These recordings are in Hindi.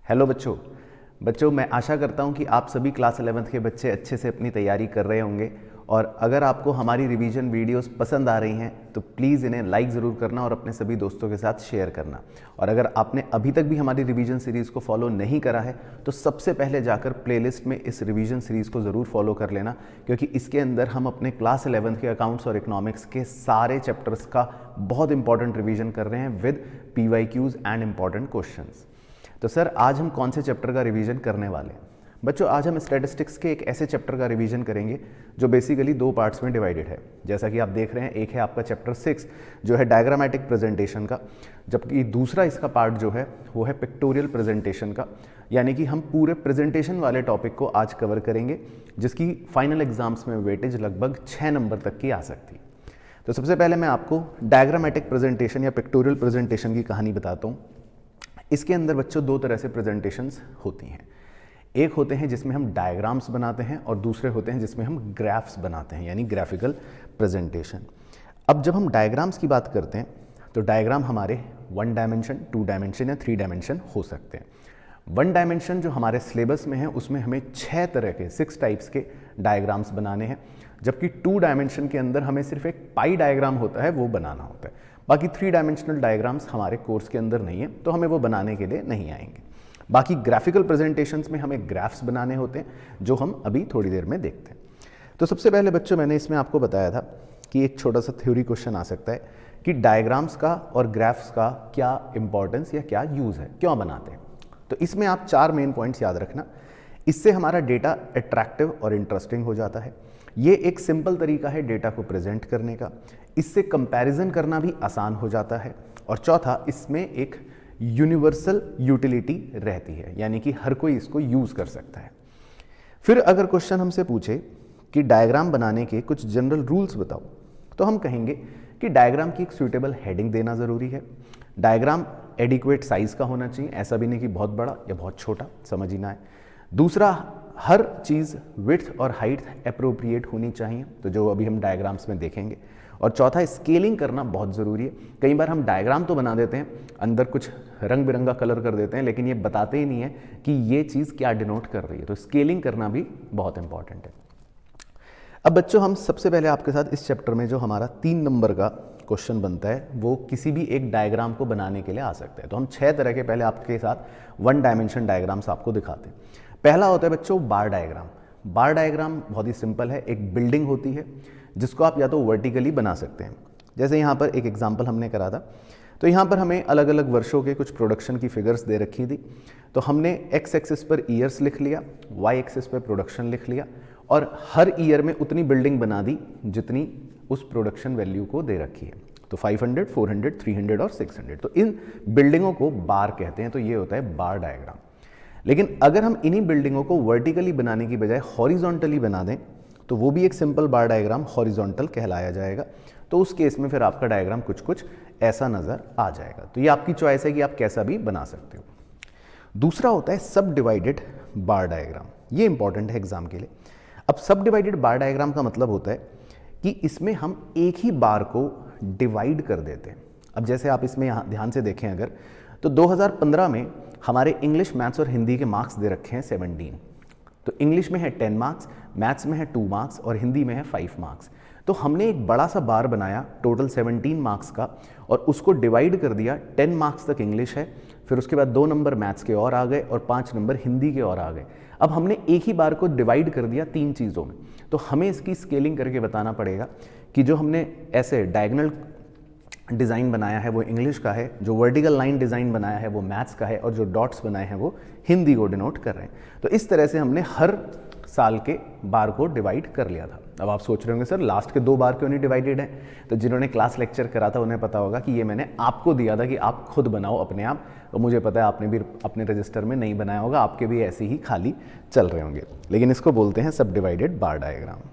हेलो बच्चों। मैं आशा करता हूं कि आप सभी क्लास 11th के बच्चे अच्छे से अपनी तैयारी कर रहे होंगे और अगर आपको हमारी रिवीजन वीडियोस पसंद आ रही हैं तो प्लीज़ इन्हें लाइक ज़रूर करना और अपने सभी दोस्तों के साथ शेयर करना। और अगर आपने अभी तक भी हमारी रिवीजन सीरीज़ को फॉलो नहीं करा है तो सबसे पहले जाकर प्लेलिस्ट में इस रिवीजन सीरीज़ को ज़रूर फॉलो कर लेना, क्योंकि इसके अंदर हम अपने क्लास 11th के अकाउंट्स और इकोनॉमिक्स के सारे चैप्टर्स का बहुत इंपॉर्टेंट रिवीजन कर रहे हैं with PYQs and important questions. तो सर आज हम कौन से चैप्टर का रिवीजन करने वाले हैं? बच्चों आज हम स्टैटिस्टिक्स के एक ऐसे चैप्टर का रिवीजन करेंगे जो बेसिकली दो पार्ट्स में डिवाइडेड है। जैसा कि आप देख रहे हैं, एक है आपका चैप्टर 6 जो है डायग्रामेटिक प्रेजेंटेशन का, जबकि दूसरा इसका पार्ट जो है वो है पिक्टोरियल प्रेजेंटेशन का। यानी कि हम पूरे प्रेजेंटेशन वाले टॉपिक को आज कवर करेंगे, जिसकी फाइनल एग्जाम्स में वेटेज लगभग 6 नंबर तक की आ सकती है। तो सबसे पहले मैं आपको डायग्रामेटिक प्रेजेंटेशन या पिक्टोरियल प्रेजेंटेशन की कहानी बताता हूँ। इसके अंदर बच्चों दो तरह से प्रेजेंटेशंस होती हैं। एक होते हैं जिसमें हम डायग्राम्स बनाते हैं और दूसरे होते हैं जिसमें हम ग्राफ्स बनाते हैं, यानी ग्राफिकल प्रेजेंटेशन। अब जब हम डायग्राम्स की बात करते हैं तो डायग्राम हमारे 1 डायमेंशन, 2 डायमेंशन या 3 डायमेंशन हो सकते हैं। 1 डायमेंशन जो हमारे सिलेबस में है उसमें हमें 6 तरह के 6 टाइप्स के डायग्राम्स बनाने हैं, जबकि 2 डायमेंशन के अंदर हमें सिर्फ एक पाई डायग्राम होता है वो बनाना होता है। बाकी 3 डायमेंशनल डायग्राम्स हमारे कोर्स के अंदर नहीं है तो हमें वो बनाने के लिए नहीं आएंगे। बाकी ग्राफिकल प्रेजेंटेशंस में हमें ग्राफ्स बनाने होते हैं जो हम अभी थोड़ी देर में देखते हैं। तो सबसे पहले बच्चों मैंने इसमें आपको बताया था कि एक छोटा सा थ्योरी क्वेश्चन आ सकता है कि डायग्राम्स का और ग्राफ्स का क्या इंपॉर्टेंस या क्या यूज़ है, क्यों बनाते हैं। तो इसमें आप 4 मेन पॉइंट्स याद रखना। इससे हमारा डेटा अट्रैक्टिव और इंटरेस्टिंग हो जाता है। ये एक सिंपल तरीका है डेटा को प्रेजेंट करने का। इससे कंपैरिजन करना भी आसान हो जाता है। और चौथा, इसमें एक यूनिवर्सल यूटिलिटी रहती है, यानी कि हर कोई इसको यूज़ कर सकता है। फिर अगर क्वेश्चन हमसे पूछे कि डायग्राम बनाने के कुछ जनरल रूल्स बताओ, तो हम कहेंगे कि डायग्राम की एक सूटेबल हेडिंग देना ज़रूरी है। डायग्राम एडिक्वेट साइज़ का होना चाहिए, ऐसा भी नहीं कि बहुत बड़ा या बहुत छोटा, समझ ही ना आए। दूसरा, हर चीज़ विड्थ और हाइट अप्रोप्रिएट होनी चाहिए, तो जो अभी हम डायग्राम्स में देखेंगे। और चौथा, स्केलिंग करना बहुत ज़रूरी है। कई बार हम डायग्राम तो बना देते हैं, अंदर कुछ रंग बिरंगा कलर कर देते हैं, लेकिन ये बताते ही नहीं है कि ये चीज़ क्या डिनोट कर रही है। तो स्केलिंग करना भी बहुत इंपॉर्टेंट है। अब बच्चों हम सबसे पहले आपके साथ इस चैप्टर में जो हमारा 3 नंबर का क्वेश्चन बनता है वो किसी भी एक डायग्राम को बनाने के लिए आ सकता है। तो हम 6 तरह के पहले आपके साथ 1 डायमेंशन डायग्राम्स आपको दिखाते हैं। पहला होता है बच्चों बार डायग्राम। बार डायग्राम बहुत ही सिंपल है। एक बिल्डिंग होती है जिसको आप या तो वर्टिकली बना सकते हैं, जैसे यहाँ पर एक एग्जाम्पल हमने करा था। तो यहाँ पर हमें अलग अलग वर्षों के कुछ प्रोडक्शन की फिगर्स दे रखी थी। तो हमने एक्स एक्सिस पर ईयर्स लिख लिया, वाई एक्सिस पर प्रोडक्शन लिख लिया और हर ईयर में उतनी बिल्डिंग बना दी जितनी उस प्रोडक्शन वैल्यू को दे रखी है। तो 500, 400, 300 और 600। तो इन बिल्डिंगों को बार कहते हैं। तो ये होता है बार डायग्राम। लेकिन अगर हम इन्हीं बिल्डिंगों को वर्टिकली बनाने की बजाय हॉरिजॉन्टली बना दें तो वो भी एक सिंपल बार डायग्राम हॉरिजॉन्टल कहलाया जाएगा। तो उस केस में फिर आपका डायग्राम कुछ कुछ ऐसा नज़र आ जाएगा। तो ये आपकी चॉइस है कि आप कैसा भी बना सकते हो। दूसरा होता है सब डिवाइडेड बार डायग्राम। ये इंपॉर्टेंट है एग्जाम के लिए। अब सब डिवाइडेड बार डायग्राम का मतलब होता है कि इसमें हम एक ही बार को डिवाइड कर देते हैं। अब जैसे आप इसमें यहाँ ध्यान से देखें अगर, तो 2015 में हमारे इंग्लिश, मैथ्स और हिंदी के मार्क्स दे रखे हैं 17। तो इंग्लिश में है 10 मार्क्स, मैथ्स में है 2 मार्क्स और हिंदी में है 5 मार्क्स। तो हमने एक बड़ा सा बार बनाया टोटल 17 मार्क्स का और उसको डिवाइड कर दिया। 10 मार्क्स तक इंग्लिश है, फिर उसके बाद 2 नंबर मैथ्स के और आ गए और 5 नंबर हिंदी के और आ गए। अब हमने एक ही बार को डिवाइड कर दिया 3 चीज़ों में। तो हमें इसकी स्केलिंग करके बताना पड़ेगा कि जो हमने ऐसे डायगोनल डिज़ाइन बनाया है वो इंग्लिश का है, जो वर्टिकल लाइन डिज़ाइन बनाया है वो मैथ्स का है और जो डॉट्स बनाए हैं वो हिंदी को डिनोट कर रहे हैं। तो इस तरह से हमने हर साल के बार को डिवाइड कर लिया था। अब आप सोच रहे होंगे सर लास्ट के 2 बार क्यों नहीं डिवाइडेड हैं? तो जिन्होंने क्लास लेक्चर करा था उन्हें पता होगा कि ये मैंने आपको दिया था कि आप खुद बनाओ अपने आप। तो मुझे पता है आपने भी अपने रजिस्टर में नहीं बनाया होगा, आपके भी ऐसे ही खाली चल रहे होंगे। लेकिन इसको बोलते हैं सब डिवाइडेड बार डायग्राम।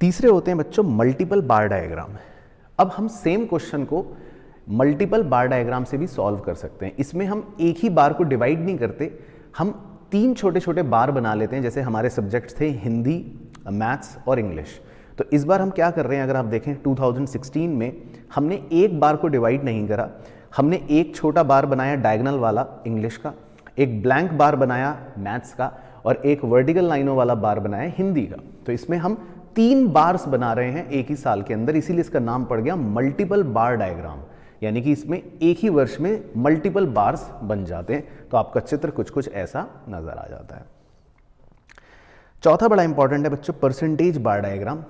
तीसरे होते हैं बच्चों मल्टीपल बार डायग्राम। अब हम सेम क्वेश्चन को मल्टीपल बार डायग्राम से भी सॉल्व कर सकते हैं। इसमें हम एक ही बार को डिवाइड नहीं करते, हम 3 छोटे छोटे बार बना लेते हैं। जैसे हमारे सब्जेक्ट्स थे हिंदी, मैथ्स और इंग्लिश। तो इस बार हम क्या कर रहे हैं, अगर आप देखें 2016 में हमने एक बार को डिवाइड नहीं करा, हमने एक छोटा बार बनाया डायगोनल वाला इंग्लिश का एक ब्लैंक बार बनाया मैथ्स का और एक वर्टिकल लाइनों वाला बार बनाया हिंदी का। तो इसमें हम 3 बार्स बना रहे हैं एक ही साल के अंदर, इसीलिए इसका नाम पड़ गया मल्टीपल बार डायग्राम। यानी कि इसमें एक ही वर्ष में मल्टीपल बार्स बन जाते हैं। तो आपका चित्र कुछ कुछ ऐसा नजर आ जाता है। चौथा बड़ा इंपॉर्टेंट है बच्चों परसेंटेज बार डायग्राम।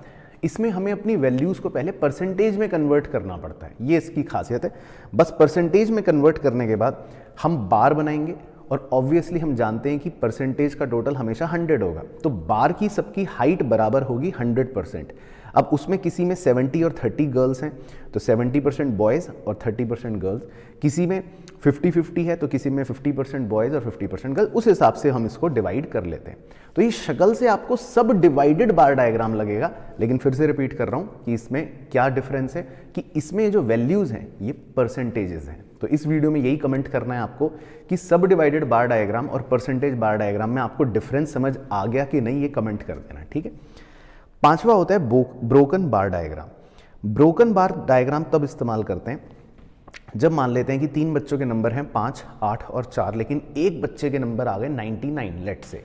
इसमें हमें अपनी वैल्यूज को पहले परसेंटेज में कन्वर्ट करना पड़ता है, ये इसकी खासियत है। बस परसेंटेज में कन्वर्ट करने के बाद हम बार बनाएंगे और ऑब्वियसली हम जानते हैं कि परसेंटेज का टोटल हमेशा 100 होगा, तो बार की सबकी हाइट बराबर होगी 100%। अब उसमें किसी में 70 और 30 गर्ल्स हैं तो 70% बॉयज़ और 30% गर्ल्स, किसी में 50-50 है तो किसी में 50% बॉयज़ और 50% गर्ल्स, उस हिसाब से हम इसको डिवाइड कर लेते हैं। तो ये शक्ल से आपको सब डिवाइडेड बार डायग्राम लगेगा, लेकिन फिर से रिपीट कर रहा हूँ कि इसमें क्या डिफरेंस है कि इसमें जो वैल्यूज़ हैं ये परसेंटेजेस हैं। तो इस वीडियो में यही कमेंट करना है आपको कि सब डिवाइडेड बार डायग्राम और परसेंटेज बार डायग्राम में आपको डिफरेंस समझ आ गया कि नहीं, ये कमेंट कर देना, ठीक है। पांचवा होता है ब्रोकन बार डायग्राम। ब्रोकन बार डायग्राम तब इस्तेमाल करते हैं जब मान लेते हैं कि 3 बच्चों के नंबर हैं 5, 8 और 4, लेकिन एक बच्चे के नंबर आ गए 99 लेट से।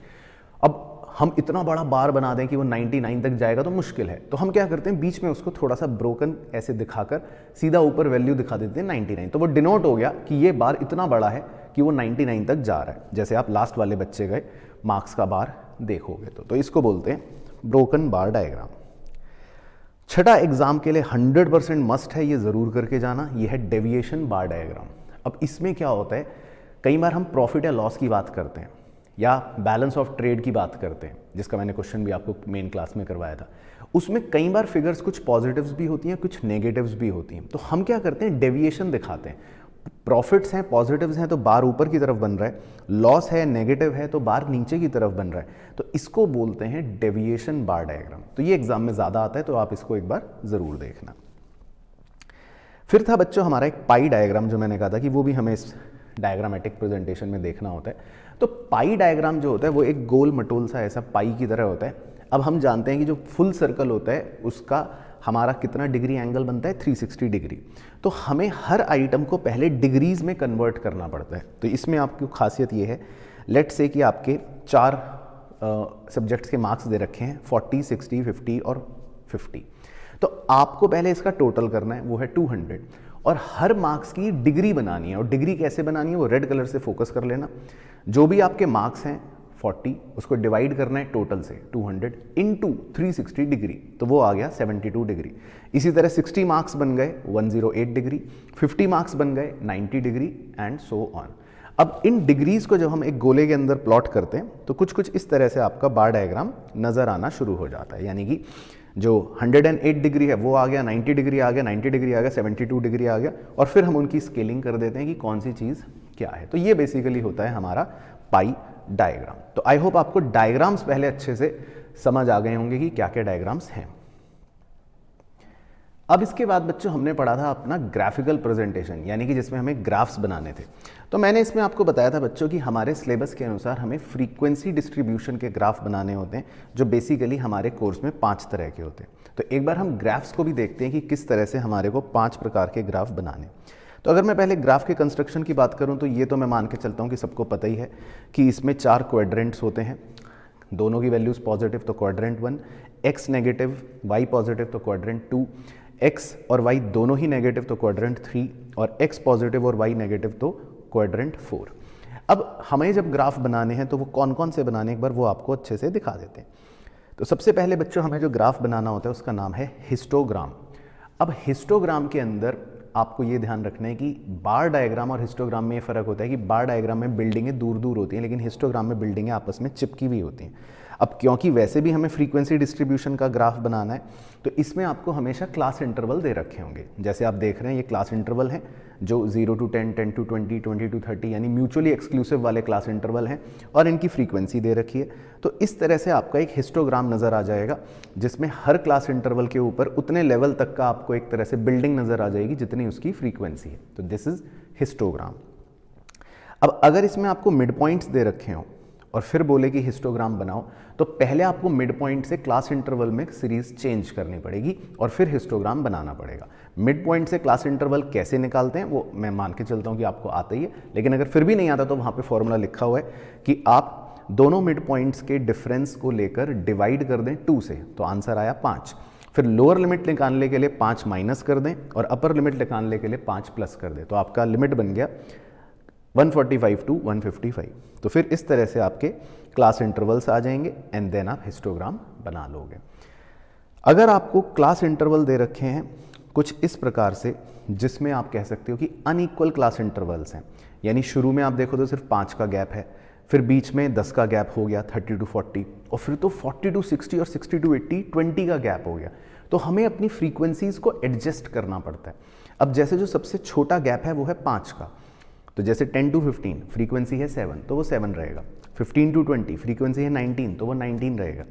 अब हम इतना बड़ा बार बना दें कि वो 99 तक जाएगा तो मुश्किल है, तो हम क्या करते हैं बीच में उसको थोड़ा सा ब्रोकन ऐसे दिखाकर सीधा ऊपर वैल्यू दिखा देते हैं 99। तो वो डिनोट हो गया कि ये बार इतना बड़ा है कि वो 99 तक जा रहा है। जैसे आप लास्ट वाले बच्चे गए मार्क्स का बार देखोगे तो इसको बोलते हैं ब्रोकन बार डायग्राम। छठा एग्जाम के लिए 100% मस्ट है, ये जरूर करके जाना, ये है डेविएशन बार डायग्राम। अब इसमें क्या होता है, कई बार हम प्रॉफिट या लॉस की बात करते हैं या बैलेंस ऑफ ट्रेड की बात करते हैं, जिसका मैंने क्वेश्चन भी आपको मेन क्लास में करवाया था। उसमें कई बार फिगर्स कुछ पॉजिटिव्स भी होती हैं, कुछ नेगेटिव्स भी होती हैं। तो हम क्या करते हैं डेविएशन दिखाते हैं। प्रॉफिट्स हैं, पॉजिटिव्स हैं तो बार ऊपर की तरफ बन रहा है, लॉस है, नेगेटिव है तो बार नीचे की तरफ बन रहा है, तो इसको बोलते हैं डेविएशन बार डायग्राम। तो ये एग्जाम में ज़्यादा आता है, तो आप इसको एक बार ज़रूर देखना। फिर था बच्चों हमारा एक पाई डायग्राम, जो मैंने कहा था कि वो भी हमें इस डायग्रामेटिक प्रेजेंटेशन में देखना होता है। तो पाई डायग्राम जो होता है वो एक गोल मटोल सा ऐसा पाई की तरह होता है। अब हम जानते हैं कि जो फुल सर्कल होता है उसका हमारा कितना डिग्री एंगल बनता है, 360 डिग्री। तो हमें हर आइटम को पहले डिग्रीज में कन्वर्ट करना पड़ता है। तो इसमें आपकी खासियत ये है, लेट्स से कि आपके 4 सब्जेक्ट्स के मार्क्स दे रखे हैं 40, 60, 50 और 50। तो आपको पहले इसका टोटल करना है, वो है 200, और हर मार्क्स की डिग्री बनानी है। और डिग्री कैसे बनानी है वो रेड कलर से फोकस कर लेना। जो भी आपके मार्क्स हैं 40, उसको डिवाइड करना है टोटल से 200 इंटू 360 डिग्री, तो वो आ गया 72 डिग्री। इसी तरह 60 मार्क्स बन गए 108 डिग्री, 50 मार्क्स बन गए 90 डिग्री एंड सो ऑन। अब इन डिग्रीज को जब हम एक गोले के अंदर प्लॉट करते हैं तो कुछ कुछ इस तरह से आपका बार डायग्राम नजर आना शुरू हो जाता है। यानी कि जो 108 डिग्री है वो आ गया, 90 डिग्री आ गया, 90 डिग्री आ गया, 72 डिग्री आ गया, और फिर हम उनकी स्केलिंग कर देते हैं कि कौन सी चीज़ क्या है। तो ये बेसिकली होता है हमारा पाई डायग्राम। तो आई होप आपको डायग्राम्स पहले अच्छे से समझ आ गए होंगे कि क्या क्या डायग्राम्स हैं। अब इसके बाद बच्चों हमने पढ़ा था अपना ग्राफिकल प्रेजेंटेशन, यानी कि जिसमें हमें ग्राफ्स बनाने थे। तो मैंने इसमें आपको बताया था बच्चों कि हमारे सिलेबस के अनुसार हमें फ्रीक्वेंसी डिस्ट्रीब्यूशन के ग्राफ बनाने होते हैं, जो बेसिकली हमारे कोर्स में 5 तरह के होते हैं। तो एक बार हम ग्राफ्स को भी देखते हैं कि किस तरह से हमारे को 5 प्रकार के ग्राफ बनाने। तो अगर मैं पहले ग्राफ के कंस्ट्रक्शन की बात करूं तो ये तो मैं मान के चलता हूं कि सबको पता ही है कि इसमें 4 क्वाड्रेंट्स होते हैं, दोनों की वैल्यूज पॉजिटिव तो quadrant 1, X negative Y positive तो क्वाड्रेंट 2, एक्स और वाई दोनों ही नेगेटिव तो क्वाड्रेंट 3, और एक्स पॉजिटिव और वाई नेगेटिव तो क्वाड्रेंट 4। अब हमें जब ग्राफ बनाने हैं तो वो कौन कौन से बनाने, एक बार वो आपको अच्छे से दिखा देते हैं। तो सबसे पहले बच्चों हमें जो ग्राफ बनाना होता है उसका नाम है हिस्टोग्राम। अब हिस्टोग्राम के अंदर आपको ये ध्यान रखना है कि बार डायग्राम और हिस्टोग्राम में ये फ़र्क होता है कि बार डायग्राम में बिल्डिंगें दूर दूर होती हैं, लेकिन हिस्टोग्राम में बिल्डिंगें आपस में चिपकी हुई होती हैं। अब क्योंकि वैसे भी हमें फ्रीक्वेंसी डिस्ट्रीब्यूशन का ग्राफ बनाना है, तो इसमें आपको हमेशा क्लास इंटरवल दे रखे होंगे। जैसे आप देख रहे हैं ये क्लास इंटरवल हैं जो 0 to 10, 10 to 20, 20 to 30 यानी म्यूचुअली एक्सक्लूसिव वाले क्लास इंटरवल हैं, और इनकी फ्रीक्वेंसी दे रखी है। तो इस तरह से आपका एक हिस्टोग्राम नज़र आ जाएगा, जिसमें हर क्लास इंटरवल के ऊपर उतने लेवल तक का आपको एक तरह से बिल्डिंग नज़र आ जाएगी जितनी उसकी फ्रीक्वेंसी है। तो दिस इज हिस्टोग्राम। अब अगर इसमें आपको मिड पॉइंट्स दे रखे हों और फिर बोले कि हिस्टोग्राम बनाओ, तो पहले आपको मिड पॉइंट से क्लास इंटरवल में सीरीज चेंज करनी पड़ेगी और फिर हिस्टोग्राम बनाना पड़ेगा। मिड पॉइंट से क्लास इंटरवल कैसे निकालते हैं वो मैं मान के चलता हूँ कि आपको आता ही है, लेकिन अगर फिर भी नहीं आता तो वहाँ पे फॉर्मूला लिखा हुआ है कि आप दोनों मिड पॉइंट्स के डिफरेंस को लेकर डिवाइड कर दें 2 से, तो आंसर आया 5। फिर लोअर लिमिट निकालने के लिए 5 माइनस कर दें और अपर लिमिट निकालने के लिए 5 प्लस कर दें, तो आपका लिमिट बन गया 145 टू 155। तो फिर इस तरह से आपके क्लास इंटरवल्स आ जाएंगे एंड देन आप हिस्टोग्राम बना लोगे। अगर आपको क्लास इंटरवल दे रखे हैं कुछ इस प्रकार से, जिसमें आप कह सकते हो कि अनइक्वल क्लास इंटरवल्स हैं, यानी शुरू में आप देखो तो सिर्फ 5 का गैप है, फिर बीच में 10 का गैप हो गया 30 टू 40, और फिर तो 40 टू 60 और 60 टू 80 20 का गैप हो गया, तो हमें अपनी फ्रीक्वेंसीज को एडजस्ट करना पड़ता है। अब जैसे जो सबसे छोटा गैप है वो है 5 का, तो जैसे 10 टू 15 फ्रीक्वेंसी है 7 तो वो 7 रहेगा, 15 टू 20 फ्रीक्वेंसी है 19 तो वो 19 रहेगा।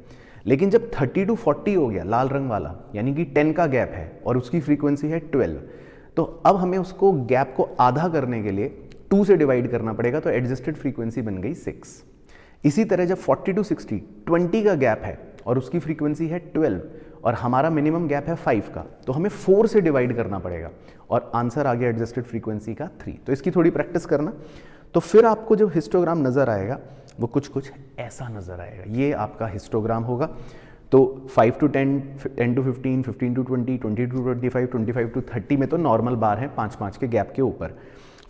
लेकिन जब 30 टू 40 हो गया लाल रंग वाला, यानी कि 10 का गैप है और उसकी फ्रीक्वेंसी है 12, तो अब हमें उसको गैप को आधा करने के लिए 2 से डिवाइड करना पड़ेगा, तो एडजस्टेड फ्रीक्वेंसी बन गई 6। इसी तरह जब 40 टू 60 20 का गैप है और उसकी फ्रीक्वेंसी है 12 और हमारा मिनिमम गैप है 5 का, तो हमें 4 से डिवाइड करना पड़ेगा और आंसर आ गया एडजस्टेड फ्रीक्वेंसी का 3। तो इसकी थोड़ी प्रैक्टिस करना, तो फिर आपको जो हिस्टोग्राम नज़र आएगा वो कुछ ऐसा नज़र आएगा। ये आपका हिस्टोग्राम होगा। तो 5 to 10, 10 to 15, 15 to 20, 20 to 25, 25 to 30 में तो नॉर्मल बार है 5-5 के गैप के ऊपर।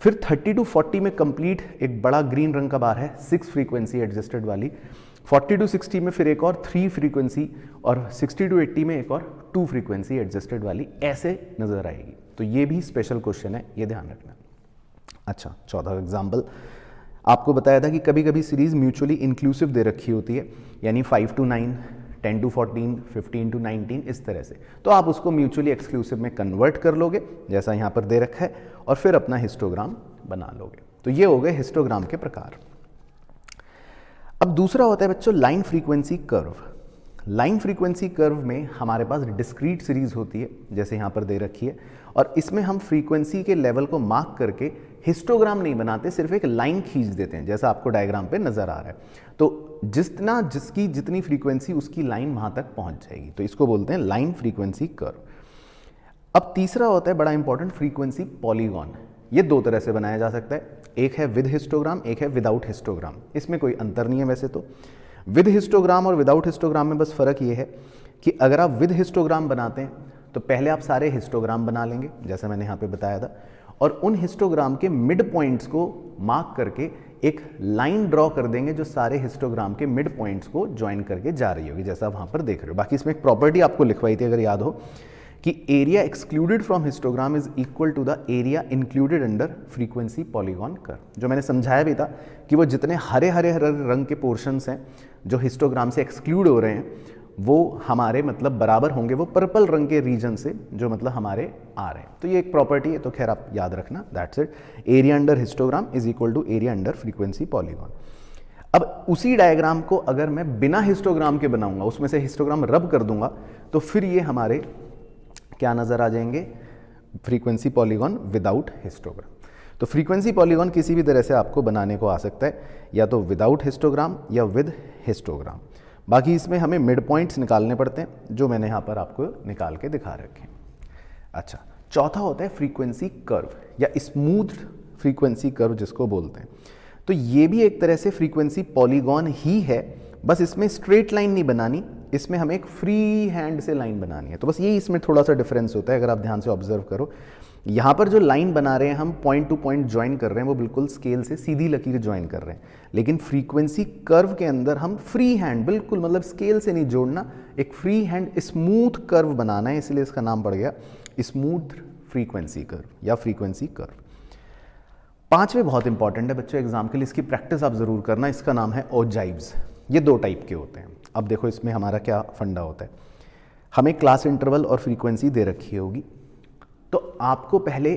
फिर 30 टू 40 में कंप्लीट एक बड़ा ग्रीन रंग का बार है 6 फ्रीक्वेंसी एडजस्टेड वाली। 40 टू 60 में फिर एक और 3 फ्रीक्वेंसी, और 60 टू 80 में एक और 2 फ्रीक्वेंसी एडजस्टेड वाली ऐसे नज़र आएगी। तो ये भी स्पेशल क्वेश्चन है, ये ध्यान रखना। अच्छा, 14 एग्जाम्पल आपको बताया था कि कभी कभी सीरीज म्यूचुअली इंक्लूसिव दे रखी होती है, यानी 5 टू 9, 10 टू 14, 15 टू 19 इस तरह से, तो आप उसको म्यूचुअली एक्सक्लूसिव में कन्वर्ट कर लोगे जैसा यहाँ पर दे रखा है और फिर अपना हिस्टोग्राम बना लोगे। तो ये हो गए हिस्टोग्राम के प्रकार। अब दूसरा होता है बच्चों line frequency curve. Line frequency curve में हमारे पास डिस्क्रीट सीरीज होती है जैसे यहाँ पर दे रखी है, और इसमें हम फ्रीक्वेंसी के लेवल को मार्क करके हिस्टोग्राम नहीं बनाते, सिर्फ एक लाइन खींच देते हैं जैसा आपको डायग्राम पे नजर आ रहा है। तो जिसकी जितनी फ्रीक्वेंसी उसकी लाइन वहां तक पहुंच जाएगी, तो इसको बोलते हैं लाइन फ्रीक्वेंसी कर्व। अब तीसरा होता है बड़ा इंपॉर्टेंट फ्रीक्वेंसी पॉलीगॉन। ये 2 तरह से बनाया जा सकता है, एक है विद हिस्टोग्राम, एक है विदाउट हिस्टोग्राम। इसमें कोई अंतर नहीं है वैसे तो। विद हिस्टोग्राम और विदाउट हिस्टोग्राम में बस फर्क ये है कि अगर आप विद हिस्टोग्राम बनाते हैं तो पहले आप सारे हिस्टोग्राम बना लेंगे जैसा मैंने यहाँ पे बताया था, और उन हिस्टोग्राम के मिड पॉइंट्स को मार्क करके एक लाइन ड्रॉ कर देंगे जो सारे हिस्टोग्राम के मिड पॉइंट्स को ज्वाइन करके जा रही होगी जैसा आप वहाँ पर देख रहे हो। बाकी इसमें एक प्रॉपर्टी आपको लिखवाई थी अगर याद हो कि area excluded from histogram is equal to the area included under frequency polygon curve. जो मैंने समझाया भी था कि वो जितने हरे हरे रंग के पोर्शंस हैं जो हिस्टोग्राम से एक्सक्लूड हो रहे हैं वो हमारे मतलब बराबर होंगे वो पर्पल रंग के रीजन से जो मतलब हमारे आ रहे हैं। तो ये एक प्रॉपर्टी है, तो खैर आप याद रखना, that's it. Area under histogram is equal to area under frequency polygon. अब उसी डायग्राम को अगर मैं बिना हिस्टोग्राम के बनाऊंगा, उसमें से हिस्टोग्राम रब कर दूंगा, तो फिर ये हमारे क्या नजर आ जाएंगे, फ्रीक्वेंसी पॉलीगॉन विदाउट हिस्टोग्राम। तो फ्रीक्वेंसी पॉलीगॉन किसी भी तरह से आपको बनाने को आ सकता है, या तो विदाउट हिस्टोग्राम या विद हिस्टोग्राम। बाकी इसमें हमें मिड पॉइंट्स निकालने पड़ते हैं जो मैंने यहाँ पर आपको निकाल के दिखा रखे हैं। अच्छा, चौथा होता है फ्रीक्वेंसी कर्व या स्मूथ फ्रीक्वेंसी कर्व जिसको बोलते हैं। तो ये भी एक तरह से फ्रीक्वेंसी पॉलीगॉन ही है, बस इसमें स्ट्रेट लाइन नहीं बनानी, इसमें हमें एक फ्री हैंड से लाइन बनानी है। तो बस यही इसमें थोड़ा सा डिफरेंस होता है। अगर आप ध्यान से ऑब्जर्व करो, यहाँ पर जो लाइन बना रहे हैं हम पॉइंट टू पॉइंट ज्वाइन कर रहे हैं, वो बिल्कुल स्केल से सीधी लकीर ज्वाइन कर रहे हैं, लेकिन फ्रीक्वेंसी कर्व के अंदर हम फ्री हैंड बिल्कुल मतलब स्केल से नहीं जोड़ना, एक फ्री हैंड स्मूथ कर्व बनाना है, इसलिए इसका नाम पड़ गया स्मूथ फ्रीक्वेंसी कर्व या फ्रीक्वेंसी कर्व। पांचवें बहुत इंपॉर्टेंट है बच्चों एग्जाम के लिए, इसकी प्रैक्टिस आप जरूर करना, इसका नाम है ओजाइव्स। ये 2 टाइप के होते हैं। अब देखो इसमें हमारा क्या फंडा होता है, हमें क्लास इंटरवल और फ्रीक्वेंसी दे रखी होगी, तो आपको पहले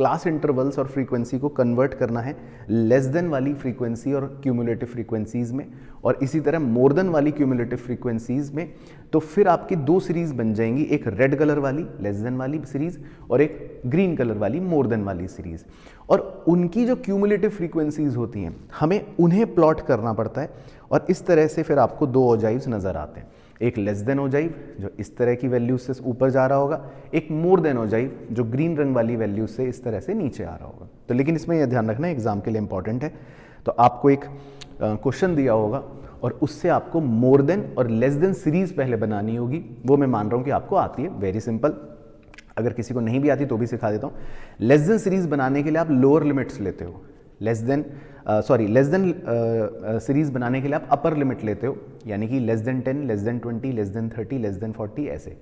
क्लास इंटरवल्स और फ्रीक्वेंसी को कन्वर्ट करना है लेस देन वाली फ्रीक्वेंसी और क्यूमुलेटिव फ्रीक्वेंसीज में, और इसी तरह मोर देन वाली क्यूमुलेटिव फ्रीक्वेंसीज में, तो फिर आपकी दो सीरीज बन जाएंगी, एक रेड कलर वाली लेस देन वाली सीरीज और एक ग्रीन कलर वाली मोर देन वाली सीरीज। और उनकी जो क्यूमुलेटिव फ्रीक्वेंसीज होती हैं हमें उन्हें प्लॉट करना पड़ता है, और इस तरह से फिर आपको दो ओजाइव्स नजर आते हैं, एक लेस देन ओजाइव जो इस तरह की वैल्यू से ऊपर जा रहा होगा, एक मोर देन ओजाइव जो ग्रीन रंग वाली वैल्यू से इस तरह से नीचे आ रहा होगा। तो लेकिन इसमें यह ध्यान रखना एग्जाम के लिए इंपॉर्टेंट है, तो आपको एक क्वेश्चन दिया होगा और उससे आपको मोर देन और लेस देन सीरीज पहले बनानी होगी, वो मैं मान रहा हूँ कि आपको आती है, वेरी सिंपल। अगर किसी को नहीं भी आती तो भी सिखा देता हूँ। लेस देन सीरीज बनाने के लिए आप लोअर लिमिट्स लेते हो, लेस देन सीरीज बनाने के लिए आप अपर लिमिट लेते हो, यानी कि less than 10, less than 20, less than 30, less than 40 ऐसे,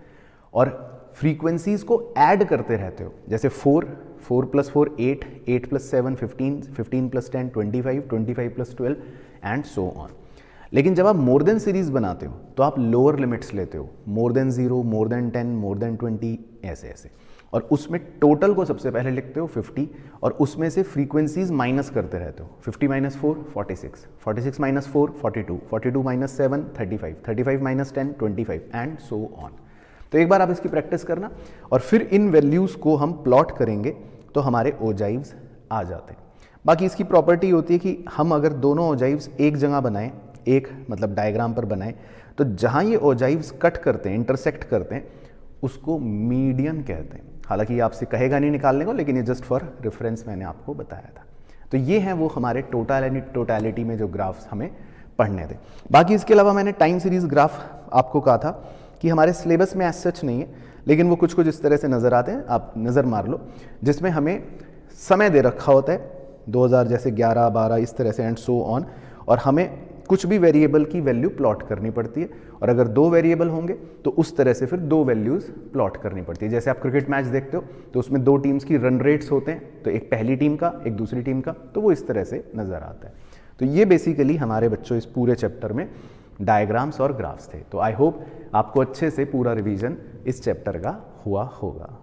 और फ्रीक्वेंसीज को ऐड करते रहते हो, जैसे 4, 4 + 4 8, 8 + 7 15, 15 + 10 25, 25 + 12 एंड सो ऑन। लेकिन जब आप मोर देन सीरीज बनाते हो तो आप लोअर लिमिट्स लेते हो, more than 0, more than 10, more than 20 ऐसे ऐसे, और उसमें टोटल को सबसे पहले लिखते हो 50, और उसमें से फ्रीक्वेंसीज माइनस करते रहते हो। 50 - 4 46, 46 - 4 42, 42 - 7 35, 35 - 10 25 एंड सो ऑन। तो एक बार आप इसकी प्रैक्टिस करना, और फिर इन वैल्यूज़ को हम प्लॉट करेंगे तो हमारे ओजाइव्स आ जाते हैं। बाकी इसकी प्रॉपर्टी होती है कि हम अगर दोनों ओजाइव्स एक जगह बनाएं, एक मतलब डायग्राम पर बनाएं, तो जहाँ ये ओजाइव्स कट करते हैं, इंटरसेक्ट करते हैं, उसको मीडियन कहते हैं। हालांकि ये आपसे कहेगा नहीं निकालने को, लेकिन ये जस्ट फॉर रेफरेंस मैंने आपको बताया था। तो ये हैं वो हमारे टोटलिटी में जो ग्राफ्स हमें पढ़ने थे। बाकी इसके अलावा मैंने टाइम सीरीज ग्राफ आपको कहा था कि हमारे सिलेबस में एज सच नहीं है, लेकिन वो कुछ कुछ इस तरह से नज़र आते हैं, आप नज़र मार लो, जिसमें हमें समय दे रखा होता है 2000 जैसे 11 12 इस तरह से एंड सो ऑन, और हमें कुछ भी वेरिएबल की वैल्यू प्लॉट करनी पड़ती है, और अगर दो वेरिएबल होंगे तो उस तरह से फिर दो वैल्यूज़ प्लॉट करनी पड़ती है। जैसे आप क्रिकेट मैच देखते हो तो उसमें दो टीम्स की रन रेट्स होते हैं, तो एक पहली टीम का एक दूसरी टीम का, तो वो इस तरह से नज़र आता है। तो ये बेसिकली हमारे बच्चों इस पूरे चैप्टर में डायग्राम्स और ग्राफ्स थे। तो आई होप आपको अच्छे से पूरा रिवीजन इस चैप्टर का हुआ होगा।